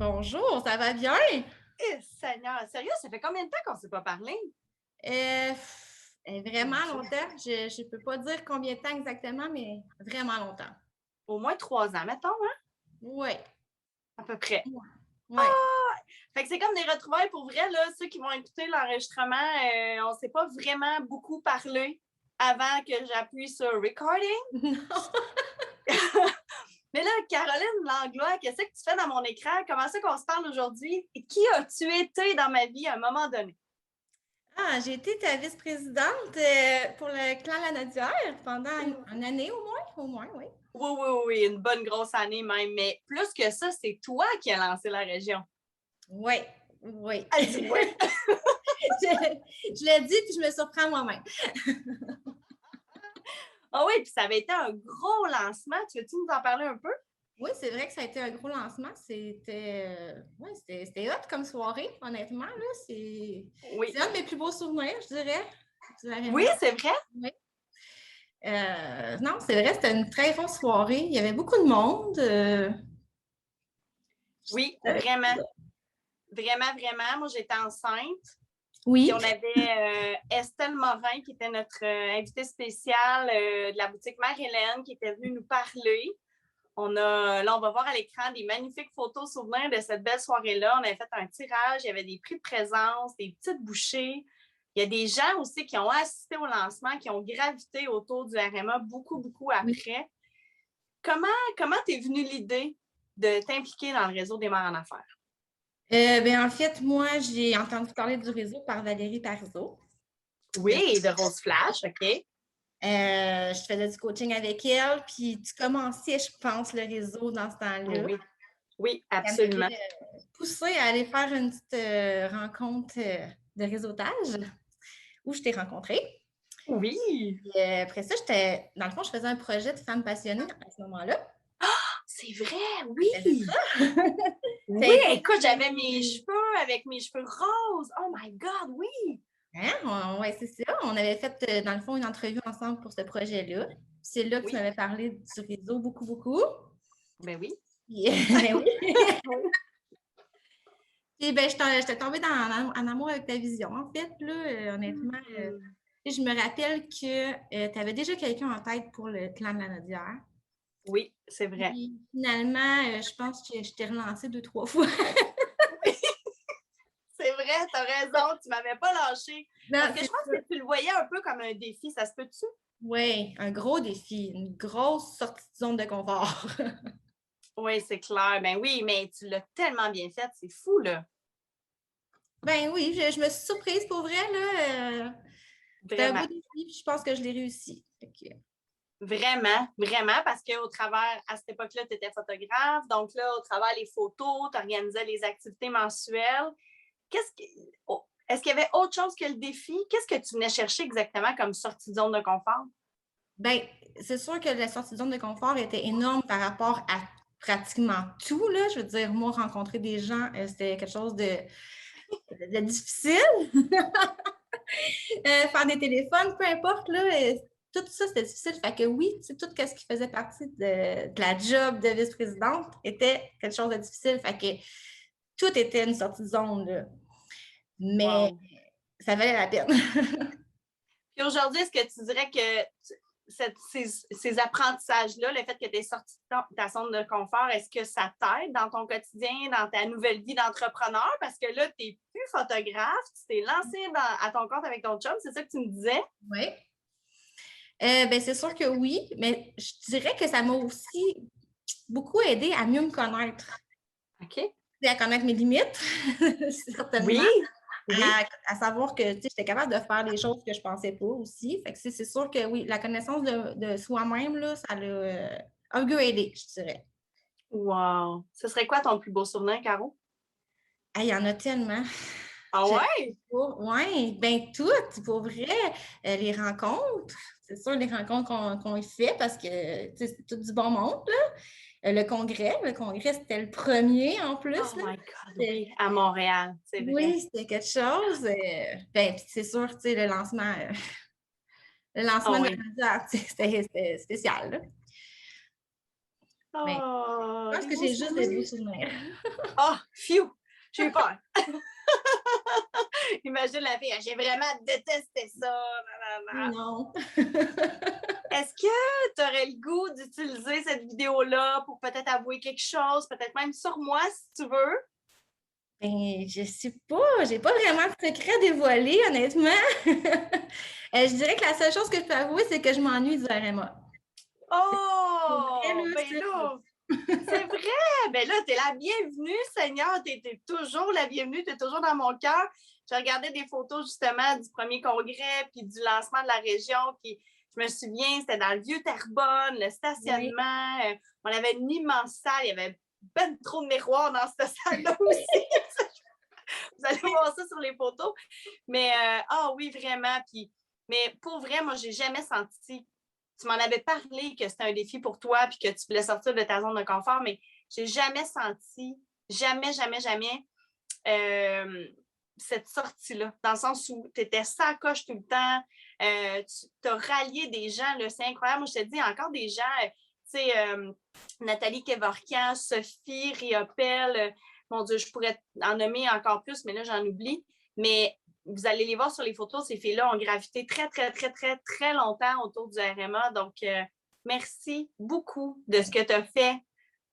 Bonjour, ça va bien? Seigneur, sérieux, ça fait combien de temps qu'on ne s'est pas parlé? Mon Vraiment Dieu. longtemps. Je peux pas dire combien de temps exactement, mais vraiment longtemps. Au moins 3 ans, mettons, hein? Oui. À peu près. Ouais. Ouais. Fait que c'est comme des retrouvailles pour vrai, là. Ceux qui vont écouter l'enregistrement, on ne s'est pas vraiment beaucoup parlé avant que j'appuie sur recording. Mais là, Caroline Langlois, qu'est-ce que tu fais dans mon écran? Comment ça qu'on se parle aujourd'hui? Et qui as-tu été dans ma vie à un moment donné? J'ai été ta vice-présidente pour le clan Lanaudière pendant une année au moins. Au moins, oui. Oui, oui, oui, une bonne grosse année même. Mais plus que ça, c'est toi qui as lancé la région. Oui, oui. Ah, dis-moi. Je l'ai dit, puis je me surprends moi-même. Ah oui, puis ça avait été un gros lancement. Tu veux-tu nous en parler un peu? Oui, c'est vrai que ça a été un gros lancement. C'était hot comme soirée, honnêtement. Là. Oui. C'est un de mes plus beaux souvenirs, je dirais. Oui, c'est vrai? Oui. Non, c'est vrai, c'était une très grosse soirée. Il y avait beaucoup de monde. Oui, vraiment. Vraiment, vraiment. Moi, j'étais enceinte. Puis Oui. on avait Estelle Morin, qui était notre invitée spéciale de la boutique Mère-Hélène, qui était venue nous parler. Là, on va voir à l'écran des magnifiques photos souvenirs de cette belle soirée-là. On avait fait un tirage, il y avait des prix de présence, des petites bouchées. Il y a des gens aussi qui ont assisté au lancement, qui ont gravité autour du RMA beaucoup, beaucoup Oui. après. Comment t'es venue l'idée de t'impliquer dans le réseau des mères en affaires? En fait, moi, j'ai entendu parler du réseau par Valérie Parizeau. Oui, de Rose Flash, OK. Je faisais du coaching avec elle, puis tu commençais, je pense, le réseau dans ce temps-là. Oui, oui, Elle absolument. m'avait poussée à aller faire une petite rencontre de réseautage où je t'ai rencontrée. Oui, Après ça, dans le fond, je faisais un projet de femmes passionnées à ce moment-là. c'est vrai, Je faisais oui. ça. Ça a Oui, été, écoute, j'avais mes cheveux avec mes cheveux roses. Oh my God, oui. ouais, c'est ça. On avait fait, dans le fond, une entrevue ensemble pour ce projet-là. C'est là que tu Oui, m'avais parlé du réseau beaucoup, beaucoup. ben oui. Puis, ben oui. Oui. Puis, j'étais tombée en amour avec ta vision. En fait, là, honnêtement, je me rappelle que tu avais déjà quelqu'un en tête pour le clan de la Nodière. Oui, c'est vrai. Puis, finalement, je pense que je t'ai relancé 2, 3 fois. C'est vrai, t'as raison, tu m'avais pas lâché. Non, Parce que je c'est pense ça. que tu le voyais un peu comme un défi, ça se peut-tu? Oui, un gros défi, une grosse sortie de zone de confort. Oui, c'est clair. Ben oui, mais tu l'as tellement bien fait, c'est fou, là. Ben oui, je me suis surprise pour vrai, là. C'était un beau Vraiment. défi, puis je pense que je l'ai réussi. Vraiment, vraiment, parce qu'au travers, à cette époque-là, tu étais photographe. Donc là, au travers les photos, tu organisais les activités mensuelles. Est-ce qu'il y avait autre chose que le défi? Qu'est-ce que tu venais chercher exactement comme sortie de zone de confort? Ben, c'est sûr que la sortie de zone de confort était énorme par rapport à pratiquement tout, là. Je veux dire, moi, rencontrer des gens, c'était quelque chose de difficile. Faire des téléphones, peu importe, là, tout ça, c'était difficile. Fait que oui, tout ce qui faisait partie de la job de vice-présidente était quelque chose de difficile. Fait que tout était une sortie de zone, là. Mais Wow. ça valait la peine. Puis aujourd'hui, est-ce que tu dirais que ces apprentissages-là, le fait que tu es sorti de ta zone de confort, est-ce que ça t'aide dans ton quotidien, dans ta nouvelle vie d'entrepreneur? Parce que là, tu n'es plus photographe, tu t'es lancé à ton compte avec ton chum, c'est ça que tu me disais? Oui. C'est sûr que oui, mais je dirais que ça m'a aussi beaucoup aidé à mieux me connaître. OK. À connaître mes limites, Oui, certainement. oui. À savoir que j'étais capable de faire des choses que je ne pensais pas aussi. Fait que c'est sûr que oui, la connaissance de soi-même, là, ça l'a upgradé, je dirais. Wow. Ce serait quoi ton plus beau souvenir, Caro? Il y en a tellement. Ah Je ouais? Oui, bien toutes, pour vrai. Les rencontres, c'est sûr, les rencontres qu'on y fait parce que c'est tout du bon monde. Là. Le congrès, c'était le premier en plus. Oh Là. my God, oui, à Montréal, c'est vrai. Oui, c'était quelque chose. C'est sûr, le Ah lancement de oui. la radio, c'était spécial. Là. Mais Oh, je pense des que beaux j'ai juste des beaux souvenirs. souvenirs. Oh, phew! J'ai eu peur. Imagine la fille, j'ai vraiment détesté ça. Nanana. Non. Est-ce que tu aurais le goût d'utiliser cette vidéo-là pour peut-être avouer quelque chose, peut-être même sur moi si tu veux? Ben, je sais pas, j'ai pas vraiment de secret à dévoiler, honnêtement. Je dirais que la seule chose que je peux avouer, c'est que je m'ennuie du RMA. Pour vrai, Oh, là, ben là, c'est vrai! Ben là, t'es la bienvenue, Seigneur. T'es toujours la bienvenue, t'es toujours dans mon cœur. J'ai regardé des photos justement du premier congrès puis du lancement de la région. Puis je me souviens, c'était dans le vieux Terrebonne, le Oui. stationnement. On avait une immense salle. Il y avait ben trop de miroirs dans cette salle-là aussi. Vous allez voir ça sur les photos. Mais oui, vraiment. Puis, mais pour vrai, moi, j'ai jamais senti. Tu m'en avais parlé que c'était un défi pour toi puis que tu voulais sortir de ta zone de confort, mais j'ai jamais senti, jamais, jamais, jamais cette sortie-là. Dans le sens où tu étais sacoche tout le temps, tu as rallié des gens, là, c'est incroyable. Moi, je te dis, encore des gens, tu sais, Nathalie Kevorkian, Sophie Riopel, mon Dieu, je pourrais en nommer encore plus, mais là, j'en oublie. Mais vous allez les voir sur les photos, ces filles-là ont gravité très, très, très, très, très longtemps autour du RMA. Donc, merci beaucoup de ce que tu as fait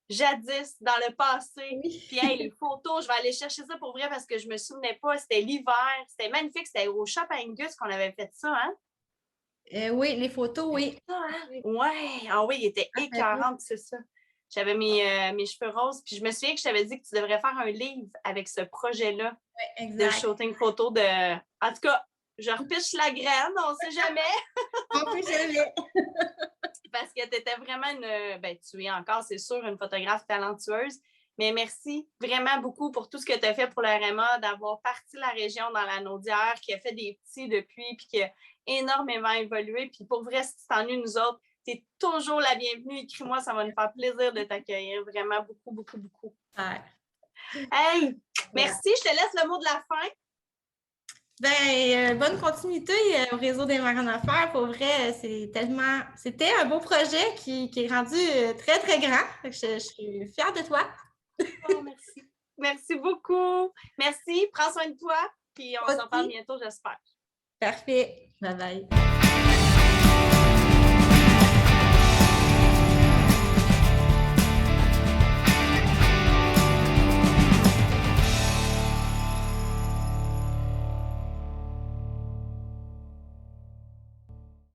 jadis, dans le passé. Oui. Puis, hey, les photos, je vais aller chercher ça pour vrai parce que je ne me souvenais pas. C'était l'hiver. C'était magnifique. C'était au Shop Angus qu'on avait fait ça, hein? Oui, les photos, oui. Ça, hein? Ouais. Ah oui, il était écœurant, c'est ça. J'avais mes cheveux roses. Puis, je me souviens que je t'avais dit que tu devrais faire un livre avec ce projet-là Oui, de exact. shooting photo de. En tout cas, je repiche la graine, on ne sait jamais. On peut jamais. Parce que tu étais vraiment tu es encore, c'est sûr, une photographe talentueuse. Mais merci vraiment beaucoup pour tout ce que tu as fait pour le RMA, d'avoir parti la région dans la Naudière, qui a fait des petits depuis, puis qui a énormément évolué. Puis pour vrai, si tu t'ennuies, nous autres, tu es toujours la bienvenue. Écris-moi, ça va nous faire plaisir de t'accueillir. Vraiment beaucoup, beaucoup, beaucoup. Ouais. Hey, merci. Je te laisse le mot de la fin. Ben, bonne continuité au réseau des marins d'affaires. Pour vrai, c'était un beau projet qui est rendu très, très grand. Je suis fière de toi. Oh, merci. Merci beaucoup. Merci. Prends soin de toi. Puis on se reparle Aussi. bientôt, j'espère. Parfait. Bye bye.